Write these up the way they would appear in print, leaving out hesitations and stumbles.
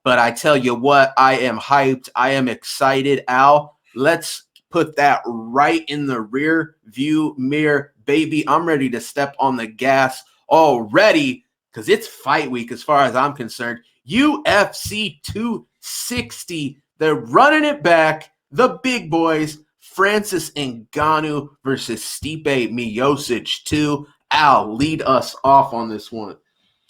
But I tell you what, I am hyped. I am excited. Al, let's put that right in the rear view mirror, baby. I'm ready to step on the gas already because it's fight week as far as I'm concerned. UFC 260, they're running it back. The big boys, Francis Ngannou versus Stipe Miocic 2. Al, lead us off on this one.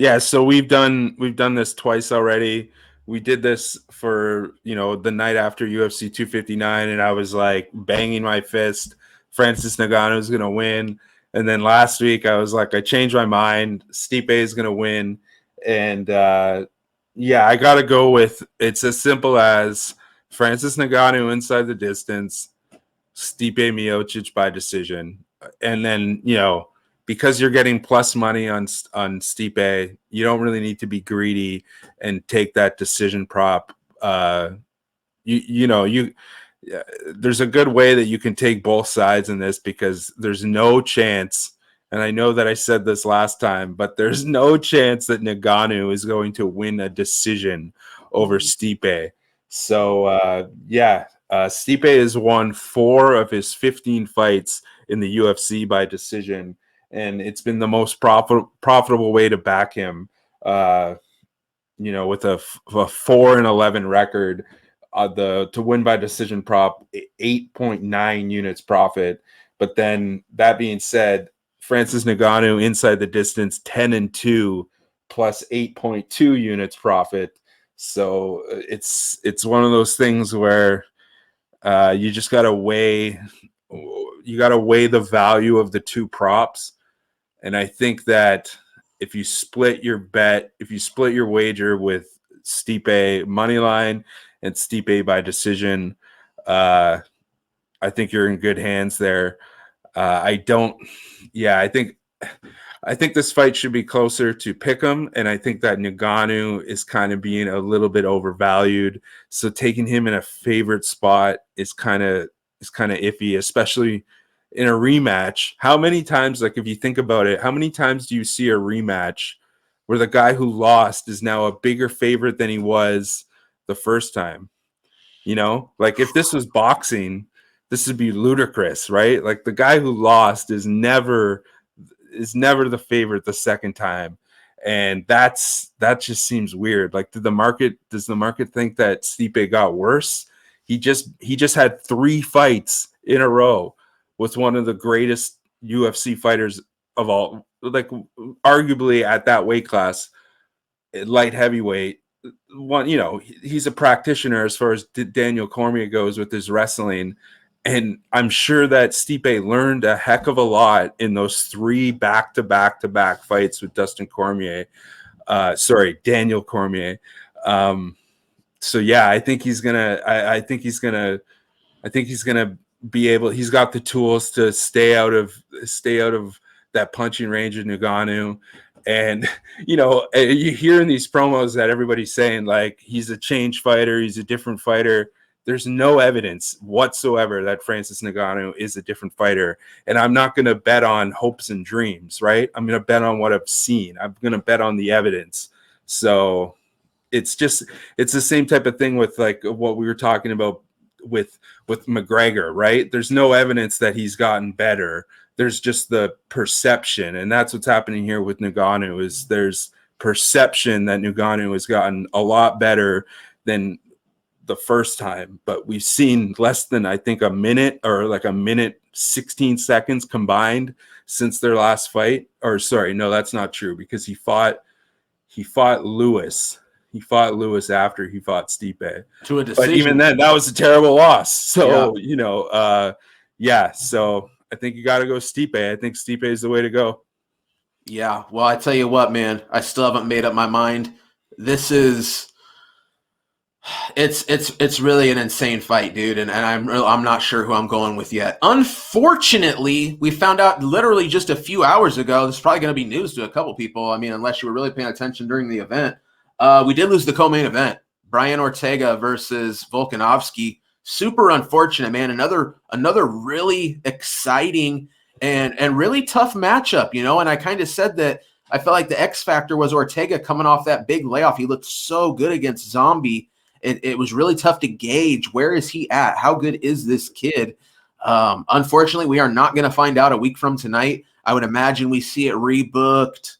Yeah, so we've done this twice already. We did this for, the night after UFC 259, and I was like banging my fist. Francis Ngannou is going to win. And then last week I was like, I changed my mind. Stipe is going to win. And I got to go with, it's as simple as Francis Ngannou inside the distance, Stipe Miocic by decision. And then, because you're getting plus money on Stipe, you don't really need to be greedy and take that decision prop. There's a good way that you can take both sides in this because there's no chance, and I know that I said this last time, but there's no chance that Ngannou is going to win a decision over Stipe. So, Stipe has won 4 of his 15 fights in the UFC by decision, and it's been the most profitable way to back him, with a 4-11 record. To win by decision prop, 8.9 units profit. But then that being said, Francis Ngannou inside the distance, 10-2 plus 8.2 units profit. So it's one of those things where you just got to weigh the value of the two props. And I think that if you split your wager with Stipe moneyline and Stipe by decision, I think you're in good hands there. I think this fight should be closer to pick'em, and I think that Ngannou is kind of being a little bit overvalued. So taking him in a favorite spot is kind of iffy, especially in a rematch. How many times, like if you think about it, how many times do you see a rematch where the guy who lost is now a bigger favorite than he was the first time? Like if this was boxing, this would be ludicrous, right? Like the guy who lost is never the favorite the second time. And that just seems weird. Like does the market think that Stipe got worse? He just had 3 fights in a row with one of the greatest UFC fighters of all, like arguably at that weight class, light heavyweight. One, he's a practitioner as far as Daniel Cormier goes with his wrestling. And I'm sure that Stipe learned a heck of a lot in those 3 back-to-back fights with Daniel Cormier. I think he's gonna be able. He's got the tools to stay out of that punching range of Ngannou. And you hear in these promos that everybody's saying like he's a changed fighter, he's a different fighter. There's no evidence whatsoever that Francis Ngannou is a different fighter. And I'm not going to bet on hopes and dreams, right? I'm going to bet on what I've seen. I'm going to bet on the evidence. So it's the same type of thing with like what we were talking about with McGregor, right? There's no evidence that he's gotten better. There's just the perception. And that's what's happening here with Ngannou is there's perception that Ngannou has gotten a lot better than the first time, but we've seen less than I think a minute or like a minute 16 seconds combined since their last fight. Or sorry, no, that's not true because he fought Lewis. He fought Lewis after he fought Stipe. To a decision. But even then, that was a terrible loss. So so I think you got to go Stipe. I think Stipe is the way to go. Yeah, well, I tell you what, man, I still haven't made up my mind. This is. It's really an insane fight, dude, and I'm not sure who I'm going with yet. Unfortunately, we found out literally just a few hours ago. This is probably going to be news to a couple people. I mean, unless you were really paying attention during the event, we did lose the co-main event: Brian Ortega versus Volkanovski. Super unfortunate, man. Another really exciting and really tough matchup, And I kind of said that. I felt like the X factor was Ortega coming off that big layoff. He looked so good against Zombie. It was really tough to gauge, where is he at? How good is this kid? Unfortunately, we are not going to find out a week from tonight. I would imagine we see it rebooked.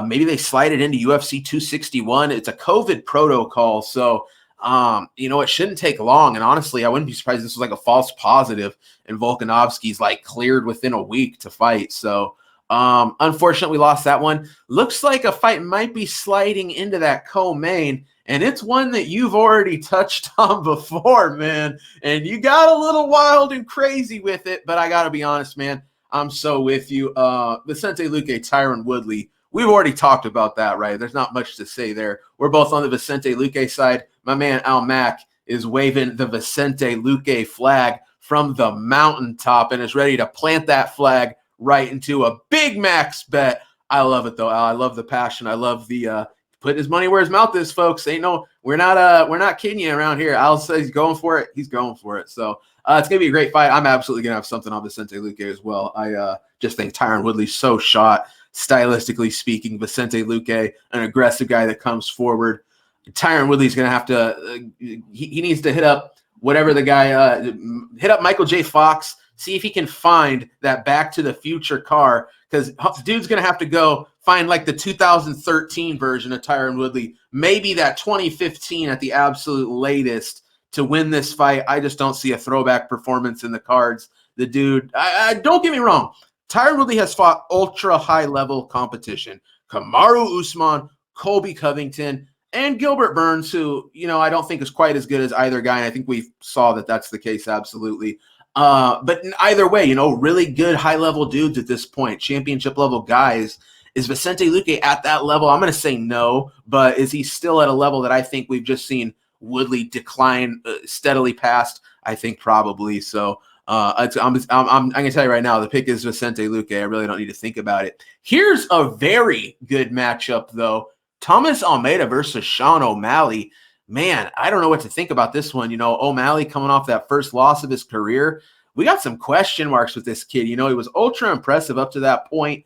Maybe they slide it into UFC 261. It's a COVID protocol, so it shouldn't take long. And honestly, I wouldn't be surprised if this was like a false positive and Volkanovski's like cleared within a week to fight. So unfortunately, we lost that one. Looks like a fight might be sliding into that co-main, and it's one that you've already touched on before, man. And you got a little wild and crazy with it, but I got to be honest, man. I'm so with you. Vicente Luque, Tyron Woodley. We've already talked about that, right? There's not much to say there. We're both on the Vicente Luque side. My man Al Mack is waving the Vicente Luque flag from the mountaintop and is ready to plant that flag right into a big max bet. I love it though, Al. I love the passion. I love the put his money where his mouth is, folks. We're not kidding you around here. Al says he's going for it. He's going for it. So it's gonna be a great fight. I'm absolutely gonna have something on Vicente Luque as well. I just think Tyron Woodley's so shot, stylistically speaking. Vicente Luque, an aggressive guy that comes forward. Tyron Woodley's gonna have to. He needs to hit up whatever the guy hit up Michael J. Fox. See if he can find that Back to the Future car, because dude's going to have to go find like the 2013 version of Tyron Woodley, maybe that 2015 at the absolute latest to win this fight. I just don't see a throwback performance in the cards. The dude, don't get me wrong, Tyron Woodley has fought ultra high-level competition. Kamaru Usman, Colby Covington, and Gilbert Burns, who, I don't think is quite as good as either guy, and I think we saw that that's the case absolutely. But either way, really good high-level dudes at this point, championship-level guys. Is Vicente Luque at that level? I'm going to say no, but is he still at a level that I think we've just seen Woodley decline steadily past? I think probably. So I'm going to tell you right now, the pick is Vicente Luque. I really don't need to think about it. Here's a very good matchup, though. Thomas Almeida versus Sean O'Malley. Man, I don't know what to think about this one. O'Malley coming off that first loss of his career. We got some question marks with this kid. He was ultra impressive up to that point.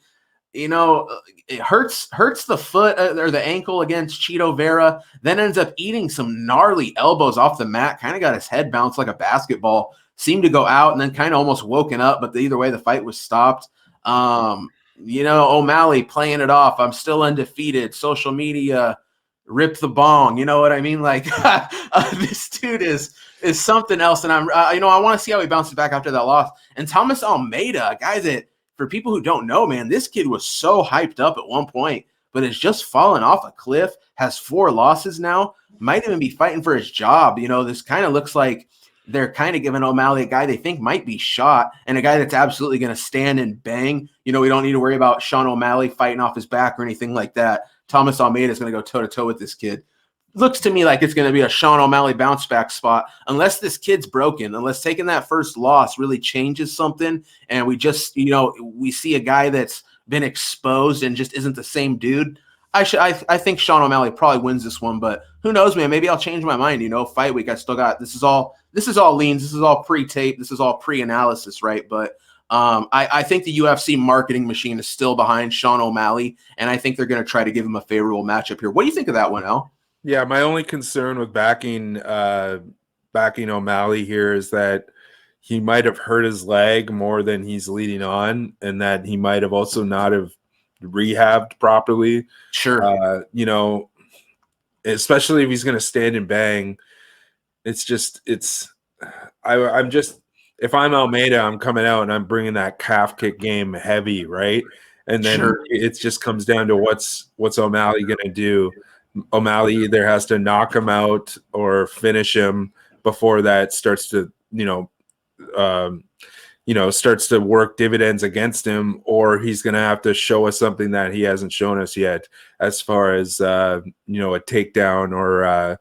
It hurts the foot or the ankle against Chito Vera, then ends up eating some gnarly elbows off the mat, kind of got his head bounced like a basketball, seemed to go out and then kind of almost woken up, but either way, the fight was stopped. O'Malley playing it off. I'm still undefeated. Social media, rip the bong. You know what I mean? Like this dude is something else. And I want to see how he bounces back after that loss. And Thomas Almeida, a guy that, for people who don't know, man, this kid was so hyped up at one point, but has just fallen off a cliff, has 4 losses now, might even be fighting for his job. This kind of looks like they're kind of giving O'Malley a guy they think might be shot and a guy that's absolutely going to stand and bang. We don't need to worry about Sean O'Malley fighting off his back or anything like that. Thomas Almeida is going to go toe-to-toe with this kid. Looks to me like it's going to be a Sean O'Malley bounce back spot, unless this kid's broken, unless taking that first loss really changes something. And we just, we see a guy that's been exposed and just isn't the same dude. I think Sean O'Malley probably wins this one, but who knows, man? Maybe I'll change my mind. Fight week. I still got, this is all leans. This is all pre-tape. This is all pre-analysis, right? But I think the UFC marketing machine is still behind Sean O'Malley, and I think they're going to try to give him a favorable matchup here. What do you think of that one, Al? Yeah, my only concern with backing O'Malley here is that he might have hurt his leg more than he's leading on, and that he might have also not have rehabbed properly. Sure. Especially if he's going to stand and bang. I'm just, if I'm Almeida, I'm coming out and I'm bringing that calf kick game heavy, right? And then it just comes down to what's O'Malley going to do. O'Malley either has to knock him out or finish him before that starts to, starts to work dividends against him, or he's going to have to show us something that he hasn't shown us yet, as far as a takedown or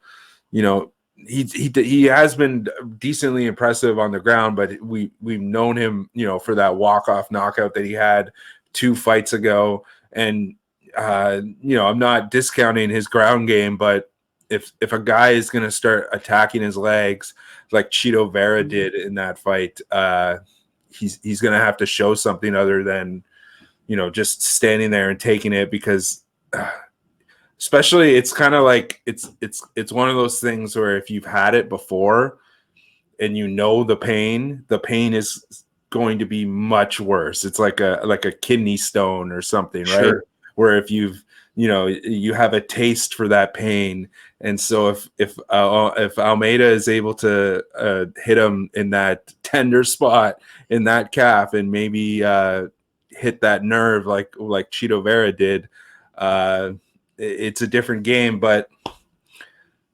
he has been decently impressive on the ground, but we've known him, for that walk-off knockout that he had 2 fights ago. And I'm not discounting his ground game, but if a guy is going to start attacking his legs like Chito Vera did in that fight, he's going to have to show something other than, just standing there and taking it, because especially it's kind of like it's one of those things where if you've had it before and the pain is going to be much worse. It's like a kidney stone or something, right? Sure. Where if you have a taste for that pain. And so if Almeida is able to hit him in that tender spot in that calf and maybe hit that nerve like Chito Vera did, it's a different game. But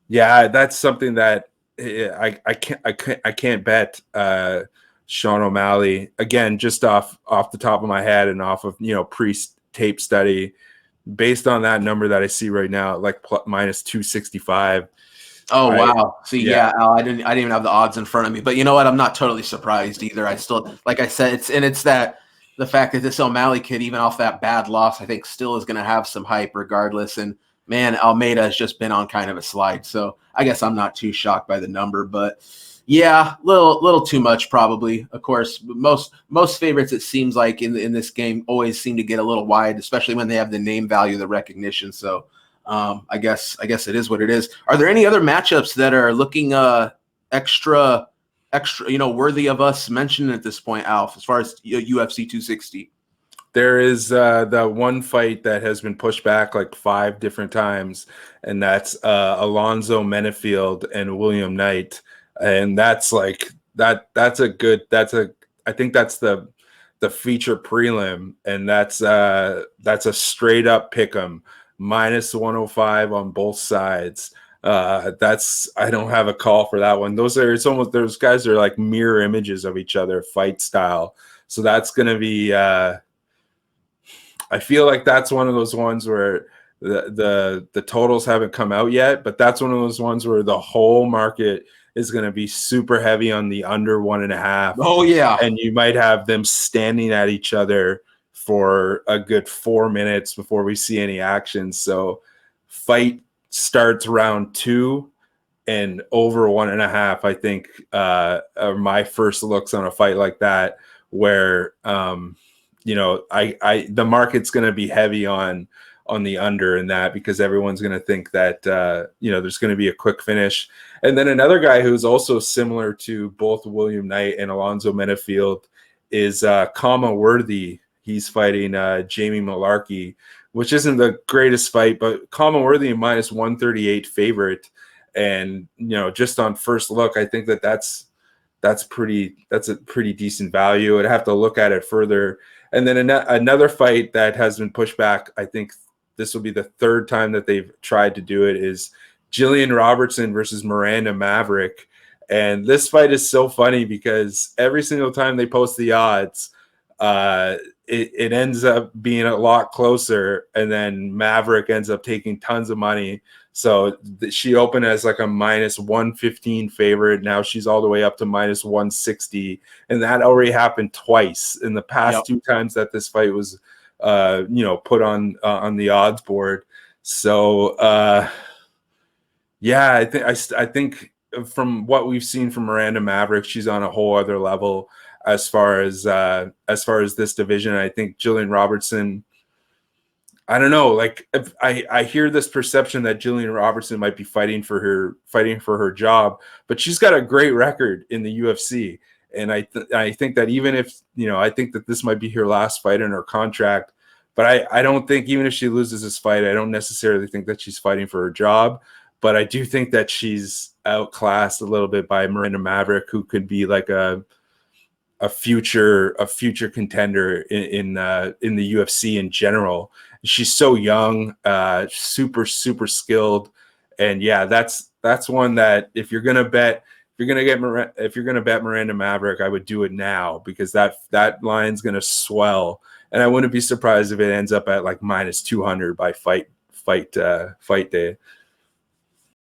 yeah, that's something that I can't bet Sean O'Malley, again, just off the top of my head and off of pre-tape study, based on that number that I see right now, like minus 265. Oh, wow. See, yeah, Al, I didn't even have the odds in front of me, but you know what? I'm not totally surprised either. I still, like I said, it's that the fact that this O'Malley kid, even off that bad loss, I think still is going to have some hype regardless. And man, Almeida has just been on kind of a slide. So I guess I'm not too shocked by the number, but yeah, little too much probably. Of course, most favorites, it seems like in this game, always seem to get a little wide, especially when they have the name value, the recognition. So I guess it is what it is. Are there any other matchups that are looking extra worthy of us mentioning at this point, Alf, as far as UFC 260? There is the one fight that has been pushed back like 5 different times, and that's Alonzo Menefield and William Knight. And that's like I think that's the feature prelim, and that's a straight up pick 'em, minus 105 on both sides. I don't have a call for that one. Those guys are like mirror images of each other fight style. So that's gonna be I feel like that's one of those ones where the totals haven't come out yet, but that's one of those ones where the whole market is going to be super heavy on the under 1.5. Oh yeah. And you might have them standing at each other for a good 4 minutes before we see any action. So fight starts round 2 and over 1.5, I think, are my first looks on a fight like that, where the market's going to be heavy on the under in that, because everyone's going to think that there's going to be a quick finish. And then another guy who's also similar to both William Knight and Alonzo Menefield is Kama Worthy. He's fighting Jamie Malarkey, which isn't the greatest fight, but Kama Worthy minus 138 favorite. And just on first look, I think that's a pretty decent value. I'd have to look at it further. And then another fight that has been pushed back, I think this will be the 3rd time that they've tried to do it, is Jillian Robertson versus Miranda Maverick. And this fight is so funny because every single time they post the odds, it ends up being a lot closer, and then Maverick ends up taking tons of money. So she opened as like a minus 115 favorite. Now she's all the way up to minus 160. And that already happened twice in the past 2 times that this fight was, put on the odds board. So, I think from what we've seen from Miranda Maverick, she's on a whole other level as far as this division. I think Jillian Robertson, I don't know. Like, if I hear this perception that Jillian Robertson might be fighting for her job, but she's got a great record in the UFC, and I think that even if I think that this might be her last fight in her contract, but I don't think, even if she loses this fight, I don't necessarily think that she's fighting for her job. But I do think that she's outclassed a little bit by Miranda Maverick, who could be like a future contender in the UFC in general. She's so young, super skilled, and yeah, that's one that if you're gonna bet Miranda Maverick, I would do it now, because that line's gonna swell, and I wouldn't be surprised if it ends up at like minus 200 by fight day.